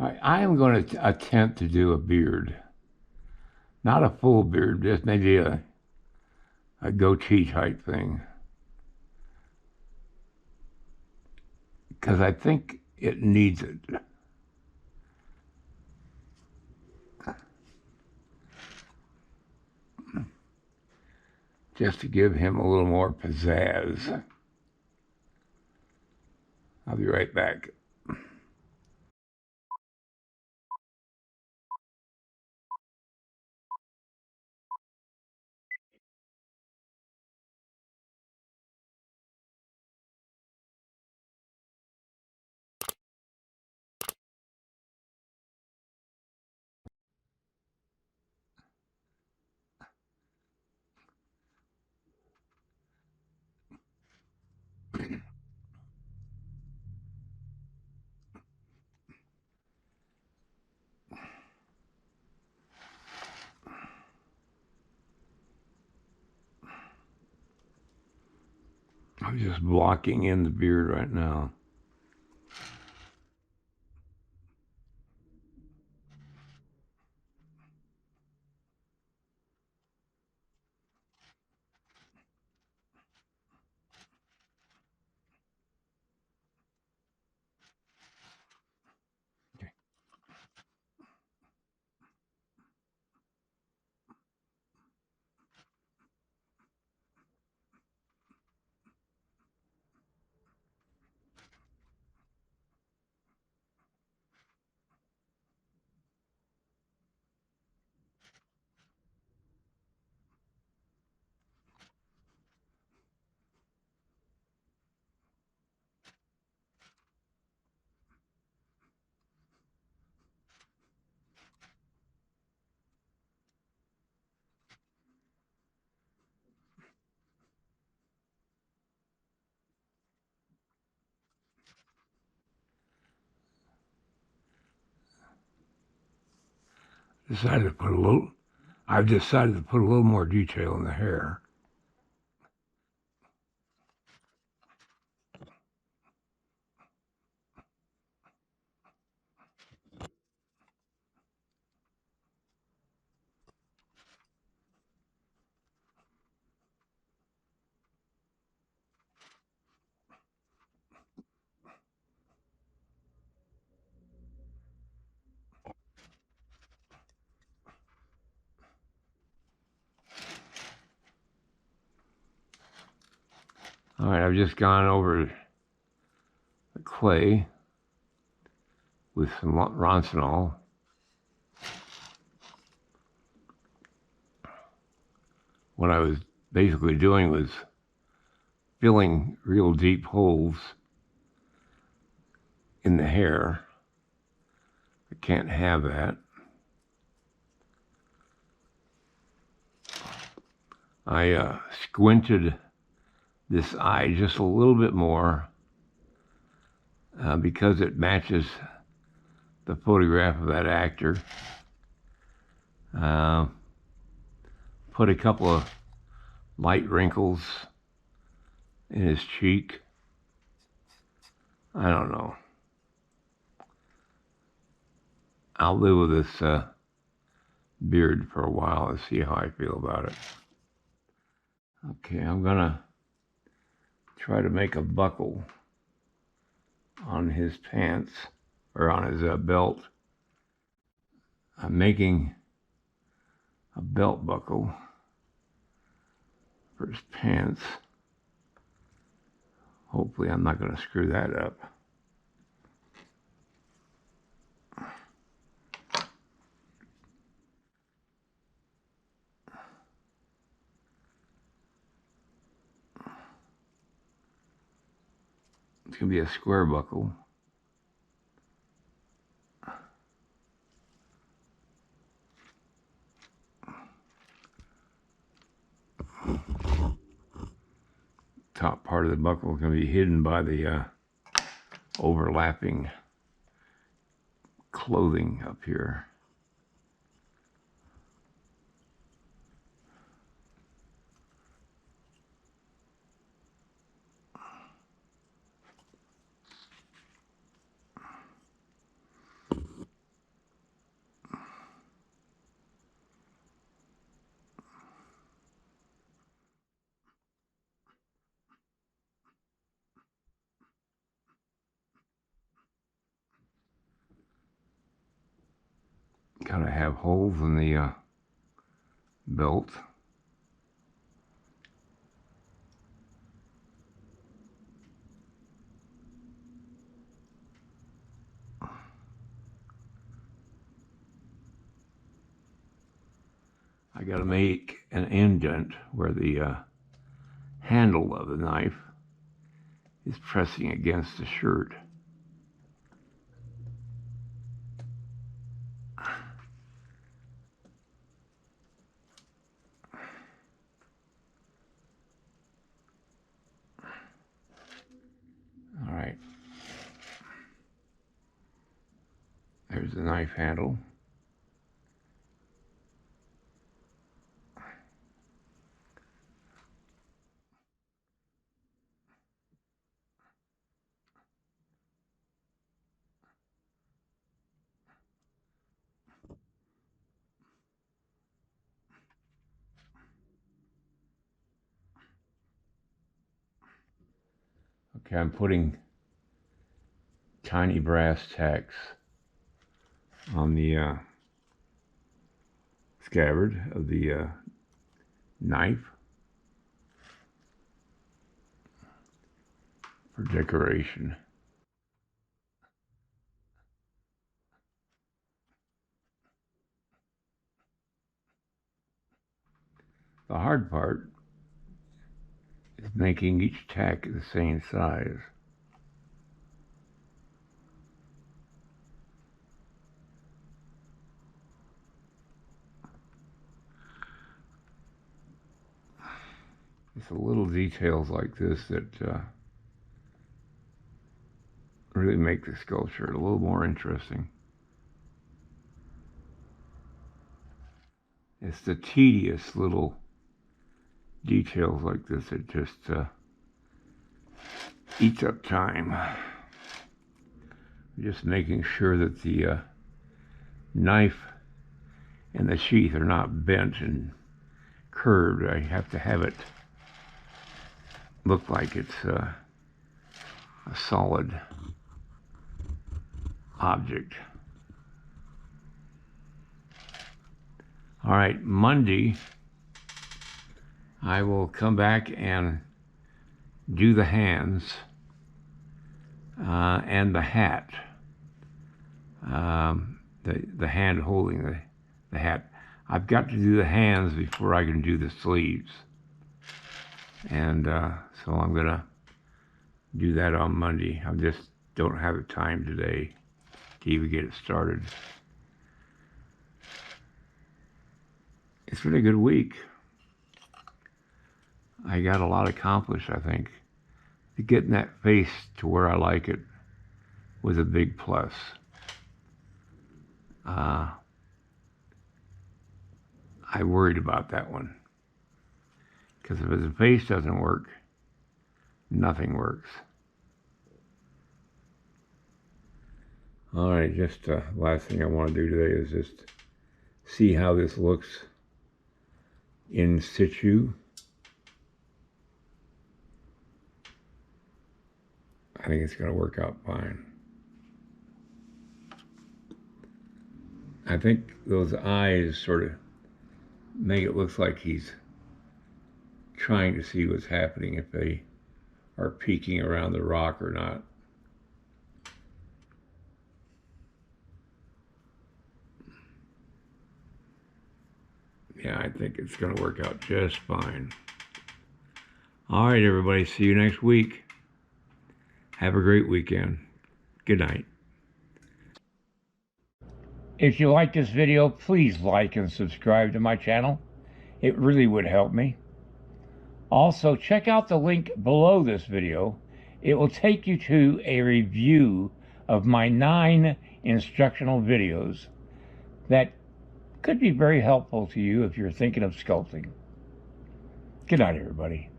I am going to attempt to do a beard. Not a full beard, just maybe a goatee type thing. Because I think it needs it. Just to give him a little more pizzazz. I'll be right back. I'm just blocking in the beard right now. Okay. I've decided to put a little more detail in the hair. All right, I've just gone over the clay with some Roncinol. What I was basically doing was filling real deep holes in the hair. I can't have that. I squinted this eye just a little bit more because it matches the photograph of that actor. Put a couple of light wrinkles in his cheek. I don't know. I'll live with this beard for a while and see how I feel about it. Okay, I'm gonna try to make a buckle on his pants or on his belt. I'm making a belt buckle for his pants. Hopefully I'm not going to screw that up. It's going to be a square buckle. Top part of the buckle is going to be hidden by the overlapping clothing up here. Gotta have holes in the belt. I gotta make an indent where the handle of the knife is pressing against the shirt. All right. There's the knife handle. Okay, I'm putting tiny brass tacks on the scabbard of the knife for decoration. The hard part is making each tack the same size. It's the little details like this that really make the sculpture a little more interesting. It's the tedious little details like this that just eats up time. Just making sure that the knife and the sheath are not bent and curved. I have to have it look like it's a solid object. All right, Monday, I will come back and do the hands and the hat. The hand holding the hat. I've got to do the hands before I can do the sleeves. And so I'm gonna do that on Monday. I just don't have the time today to even get it started. It's been a good week. I got a lot accomplished, I think. Getting that face to where I like it was a big plus. I worried about that one. Because if the face doesn't work, nothing works. All right, just last thing I want to do today is just see how this looks in situ. I think it's going to work out fine. I think those eyes sort of make it look like he's trying to see what's happening, if they are peeking around the rock or not. Yeah, I think it's going to work out just fine. All right, everybody. See you next week. Have a great weekend. Good night. If you like this video, please like and subscribe to my channel. It really would help me. Also, check out the link below this video. It will take you to a review of my 9 instructional videos that could be very helpful to you if you're thinking of sculpting. Good night, everybody.